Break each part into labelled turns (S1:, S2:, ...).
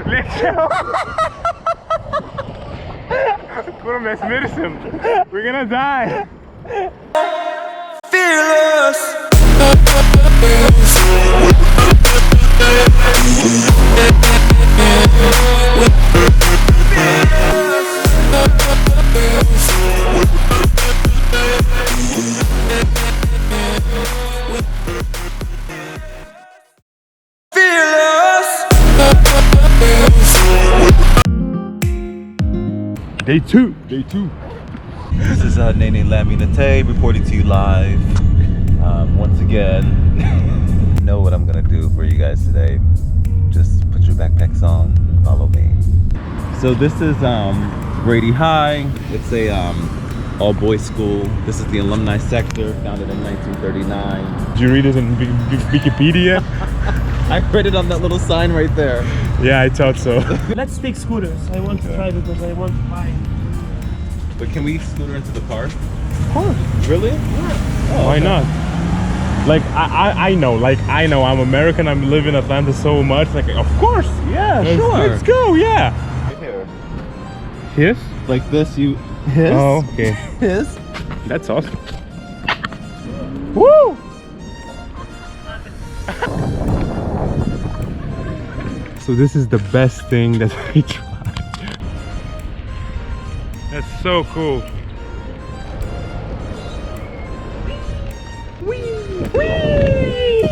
S1: Lėčiau. Kur mes mirsim? We're gonna die. Fearless. Day two.
S2: This is Nene Laminate reporting to you live once again. You know what I'm gonna do for you guys today. Just put your backpacks on and follow me. So this is Brady High. It's a all-boys school. This is the alumni sector, founded in 1939.
S1: Did you read it in Wikipedia?
S2: I read it on that little sign right there.
S1: Yeah, I thought so.
S3: Let's take scooters. I want to try because I want to buy.
S2: But can we scooter into the park?
S1: Of course.
S2: Really? Yeah. Oh,
S1: Why
S2: okay.
S1: not? Like I know I'm American. I'm living in Atlanta so much. Like, of course.
S2: Yeah, sure.
S1: Let's go. Yeah.
S2: Right here.
S1: His?
S2: Like this, you hiss.
S1: Oh, okay.
S2: Hiss.
S1: That's awesome. Woo! So this is the best thing that I tried. That's so cool. Whee! Whee!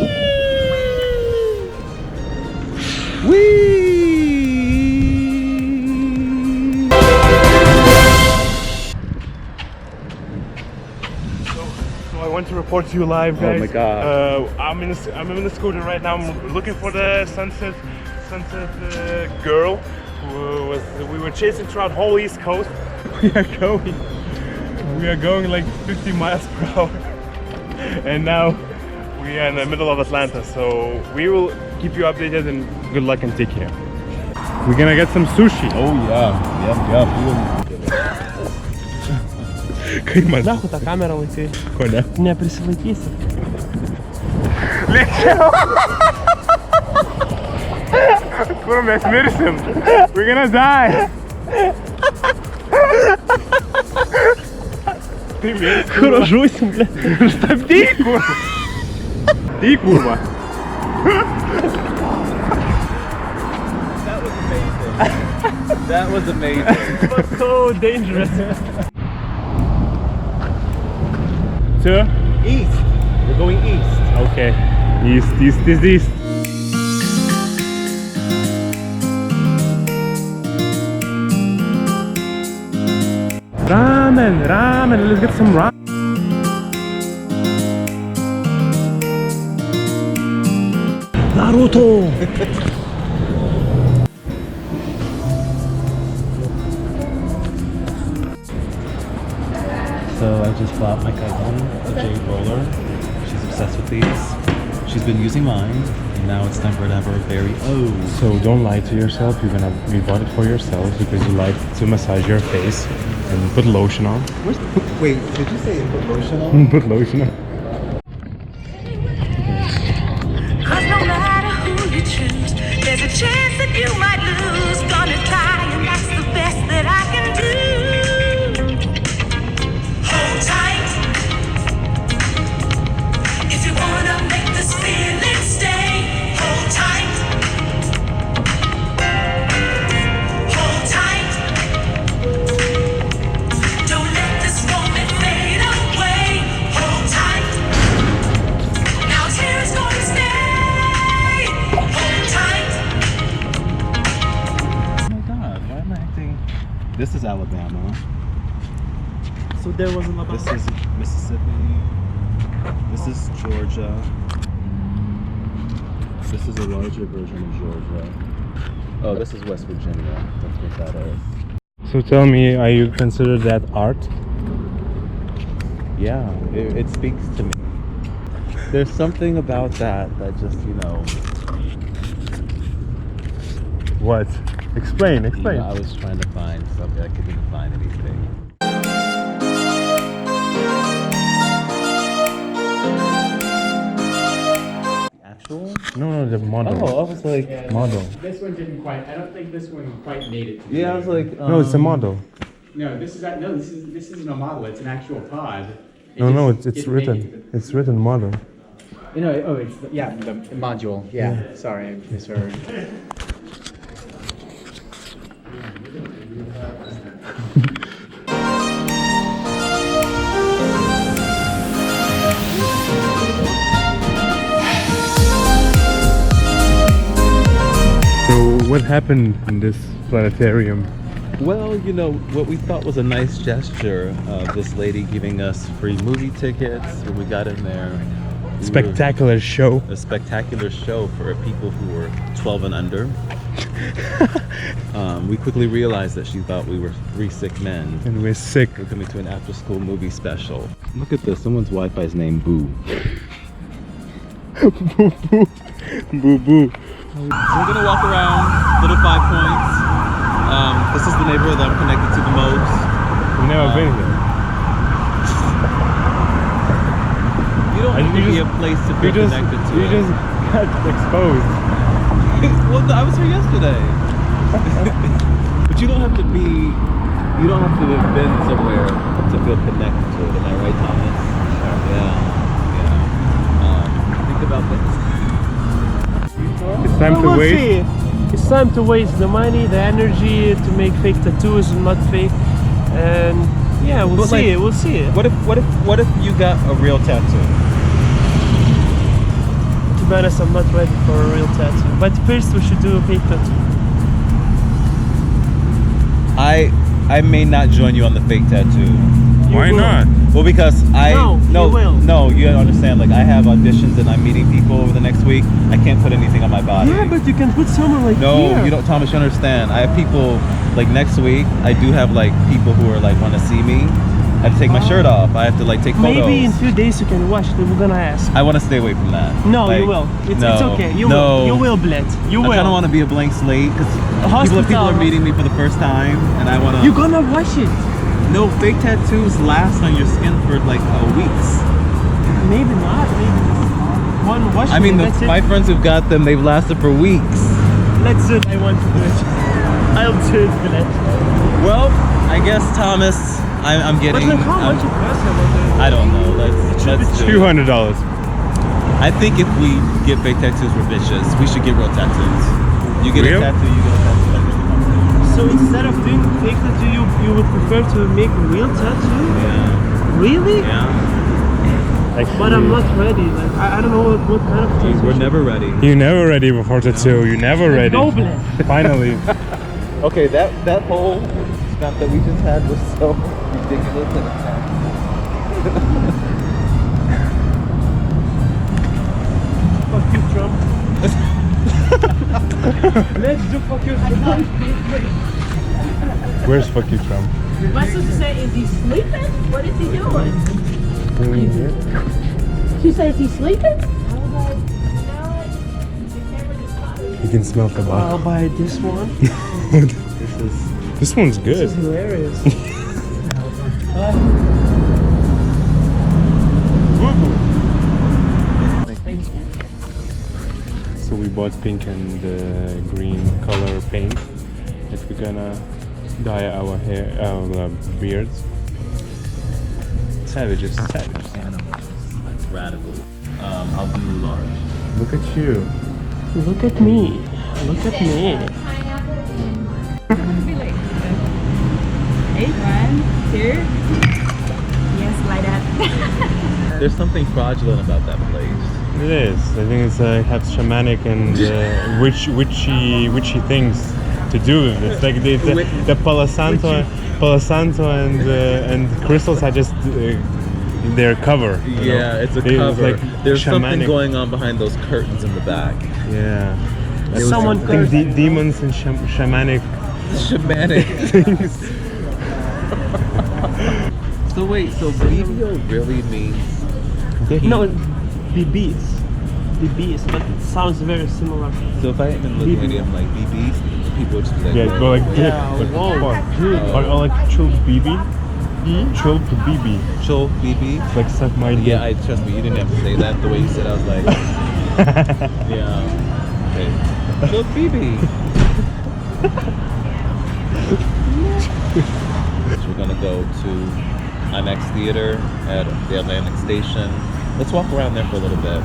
S1: Whee! So I want to report to you live, guys.
S2: Oh my God.
S1: I'm in the scooter right now. I'm looking for the sunset girl we were chasing throughout whole East Coast. We are going like 50 miles per hour, and now we are in the middle of Atlanta. So we will keep you updated, and good luck and take care. We're gonna get some sushi.
S2: Oh yeah, yep.
S1: Kaip man?
S3: Nahu tą kamerą laikai.
S1: Ko ne?
S3: Neprisilaikysi.
S1: Lėčiau. Kur mes mirsim? We're gonna die. Tai mes
S3: Kur žusim, ble.
S1: Stabdyk, kurva. Stabdyk, kurva.
S2: That was amazing.
S3: It was so dangerous.
S1: To?
S2: East. We're going east.
S1: Okay. East. Ramen, let's get some ramen.
S3: Naruto!
S2: So I just bought my cousin a jade roller. She's obsessed with these. She's been using mine, and now it's time for her to have her very own.
S1: So don't lie to yourself. You bought it for yourself because you like to massage your face and put lotion on.
S2: Wait, did you say put lotion on?
S1: Put lotion on.
S4: Cause no matter who you choose, there's a chance that you might lose. Gonna try, and that's the best that I can do. Hold tight. If you wanna make this feeling stay, hold tight. Hold tight. Don't let this moment fade away. Hold tight. Now it's here, it's gonna stay. Hold tight.
S2: Oh my god, why am I acting? This is Alabama.
S3: So there was another.
S2: This is Mississippi. This is Georgia. This is a larger version of Georgia. Oh, this is West Virginia. That's what that is.
S1: So tell me, are you consider that art?
S2: Yeah, it speaks to me. There's something about that just, you know.
S1: What? Explain.
S2: You know, I was trying to find something. I couldn't find anything. actual?
S1: No, the model.
S2: Oh, I was like,
S1: Model.
S5: This one didn't quite. I don't think this one quite made it. To
S2: yeah, I was like,
S1: No, it's a model.
S5: No, this isn't a model. It's an actual pod.
S1: No, it's written. It's written model.
S5: You know, it's the module. Yeah. Sorry, I misheard.
S1: So what happened in this planetarium?
S2: well, you know, what we thought was a nice gesture of this lady giving us free movie tickets when we got in there.
S1: Spectacular show.
S2: A spectacular show for people who were 12 and under. We quickly realized that she thought we were three sick men.
S1: And we're sick.
S2: We're coming to an after-school movie special. Look at this. Someone's Wi-Fi is named Boo.
S1: Boo boo. Boo boo.
S2: We're gonna walk around Little 5 Points. This is the neighborhood that I'm connected to the most.
S1: We've never been here.
S2: You don't need to be a place to be connected to.
S1: You just got exposed.
S2: Well, I was here yesterday. But you don't have to be. You don't have to have been somewhere to feel connected to it. Am I right, Thomas? Yeah. Think about this.
S1: It's time to
S3: We'll
S1: wait.
S3: see. It's time to waste the money, the energy to make fake tattoos and not fake. And yeah, we'll
S2: But
S3: see
S2: like,
S3: it. We'll see it.
S2: What if you got a real tattoo?
S3: To be honest, I'm not ready for a real tattoo. But first, we should do a fake tattoo.
S2: I may not join you on the fake tattoo.
S1: Why
S3: will.
S1: not?
S2: Well, because
S3: No, you will.
S2: No, you understand. Like, I have auditions and I'm meeting people over the next week. I can't put anything on my body.
S3: Yeah, but you can put someone like
S2: No,
S3: here.
S2: you don't, Thomas. You understand. I have people like next week. I do have like people who are like want to see me. I have to take my shirt off. I have to like take photos.
S3: Maybe in 2 days you can watch. Then we're gonna ask.
S2: I want to stay away from that.
S3: No,
S2: Like,
S3: you will. It's
S2: no,
S3: okay. You
S2: no.
S3: will. You will, Bled. You
S2: I
S3: will.
S2: kind of want to be a blank slate because
S3: Hospital.
S2: people are meeting me for the first time, and I want to.
S3: You're gonna watch it.
S2: No, fake tattoos last on your skin for like weeks.
S3: Maybe not. Maybe one wash.
S2: I mean,
S3: that's it.
S2: my friends who've got them, they've lasted for weeks.
S3: Let's do it. I want to do it. I'll do it, Bled.
S2: Well, I guess Thomas, I'm
S3: But
S2: getting.
S3: like, how much it costs?
S2: I don't know. Let's do it.
S1: $200.
S2: I think if we get fake tattoos, we're vicious. We should get real tattoos. You get
S1: Real?
S2: a tattoo, you get a tattoo.
S3: So instead of doing fake tattoo, you would prefer to make a real tattoo?
S2: Yeah.
S3: Really?
S2: Yeah.
S3: But I'm not ready. Like I don't know what kind of tattoo.
S2: We're never ready.
S1: You're never ready before tattoo. You're never ready.
S3: Go, Bled.
S1: Finally.
S2: Okay, that whole snap that we just had was so ridiculous and attacked.
S3: Fuck you, Trump. Let's do fuck you, Trump.
S1: Where's fuck you, Trump?
S6: Am I supposed to say, is he sleeping? What is he doing? She says he's sleeping? I was like, no, the camera just caught me.
S1: You can smell
S3: I'll
S1: tobacco.
S3: buy this one.
S1: This one's good.
S3: This is hilarious.
S1: So we bought pink and green color paint that we're gonna dye our hair, our beards. Savages, savages.
S2: That's radical. I'll do large.
S1: Look at you.
S3: Look at me. Look at me.
S6: Hey, 1, 2. Yes, like that.
S2: There's something fraudulent about that place.
S1: It is. I think it's has shamanic and witchy things to do with it. It's like the Palo Santo and crystals are just their cover. You know?
S2: Yeah, it's a
S1: It's
S2: cover.
S1: like
S2: There's something
S1: shamanic.
S2: going on behind those curtains in the back.
S1: Yeah.
S3: Someone
S1: I think
S3: cursed.
S1: demons and shamanic
S2: Shamanic.
S1: things.
S2: So wait, so BBO really means
S3: No, BBs. BBs, but it sounds very similar.
S2: so if I even look at it, I'm like BBs, people would just be like,
S1: Yeah, go like dip.
S3: Yeah,
S1: Like,
S3: whoa.
S1: or like chill BB. Chill to BB.
S2: chill BB.
S1: Like suck my dick.
S2: Yeah, trust me, you didn't have to say that the way you said. I was like, Yeah. Okay. So Phoebe. So we're gonna go to IMAX Theater at the Atlantic Station. Let's walk around there for a little bit.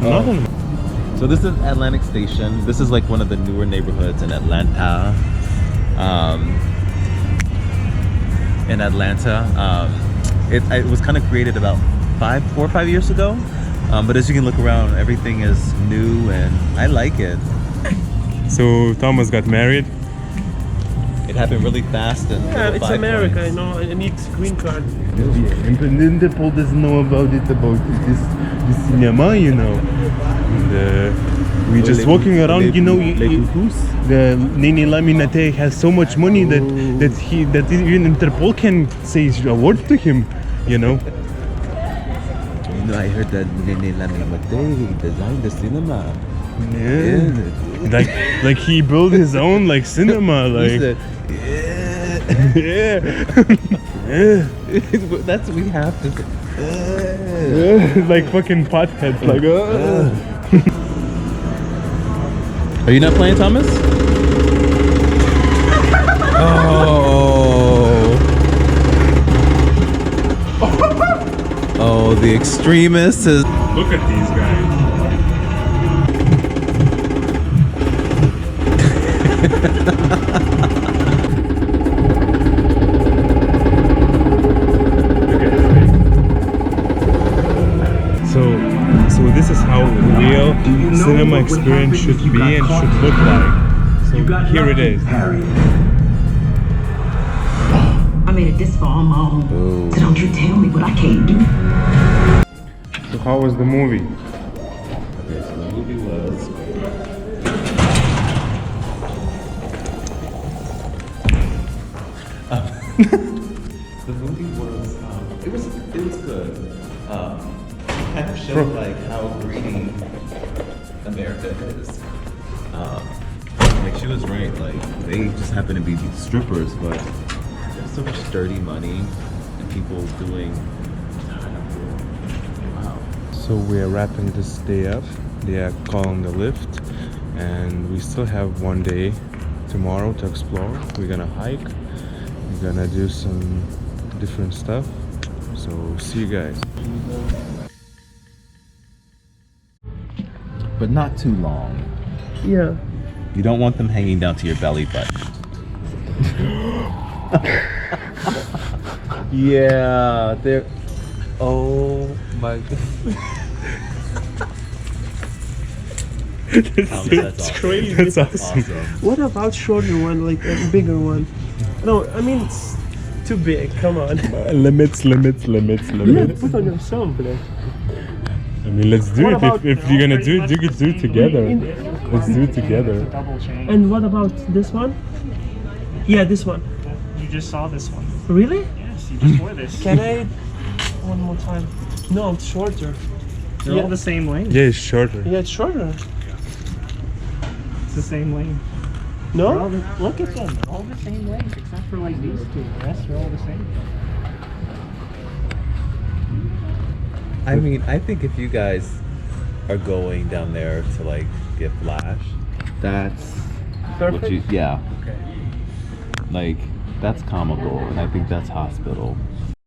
S1: Nothing.
S2: So this is Atlantic Station. This is like one of the newer neighborhoods in Atlanta. It was kind of created about 4 or 5 years ago. But as you can look around, everything is new and I like it.
S1: So Thomas got married.
S2: It happened really fast and
S3: Yeah, it's America, you know. I need green card.
S1: Interpol doesn't know about it, about this cinema, you know. And, we just walking around, you know. The Nene Laminate has so much money that even Interpol can say a word to him, you know.
S2: You know, I heard that Nene Laminate designed the cinema.
S1: Yeah. Like he built his own like cinema, like.
S2: He said,
S1: Yeah.
S2: that's we have to.
S1: Like fucking potheads, like.
S2: Are you not playing, Thomas? Oh, the extremist is.
S1: Look at these guys. So this is how real cinema experience should be and should look like. So here it is.
S7: I made it this far on my own. So don't you tell me what I can't do.
S1: So how was the movie?
S2: Okay, so the movie was. The movie was. It was good. Kind of showed like how greedy America is. Like she was right. Like they just happen to be strippers, but there's so much dirty money and people doing. Wow.
S1: So we are wrapping this day up. They are calling the lift, and we still have one day tomorrow to explore. We're gonna hike. We're gonna do some different stuff. So see you guys.
S2: But not too long.
S3: Yeah.
S2: You don't want them hanging down to your belly button. Yeah, they're. Oh my god. That's awesome.
S3: Crazy.
S1: That's awesome.
S3: What about shorter one, like a bigger one? No, I mean it's too big. Come on.
S1: Limits.
S3: Put on yourself, bro.
S1: I mean, let's do
S3: What
S1: it.
S3: about-
S1: If you're gonna do it, you could do it together. Let's do it together.
S3: And what about this one? Yeah, this one.
S8: You just saw this one.
S3: Really?
S8: Yes, you just wore this.
S3: Can I? One more time. No, it's shorter.
S8: They're
S3: Yeah.
S8: all the same length.
S1: Yeah, it's shorter.
S3: Yeah, it's shorter.
S8: It's the same length.
S3: No?
S8: Look at them. They're all the same length except for like these two. The rest are all the same.
S2: I mean, I think if you guys are going down there to like get flash, that's
S3: Perfect.
S2: what you. Yeah. Like that's comical, and I think that's hospital.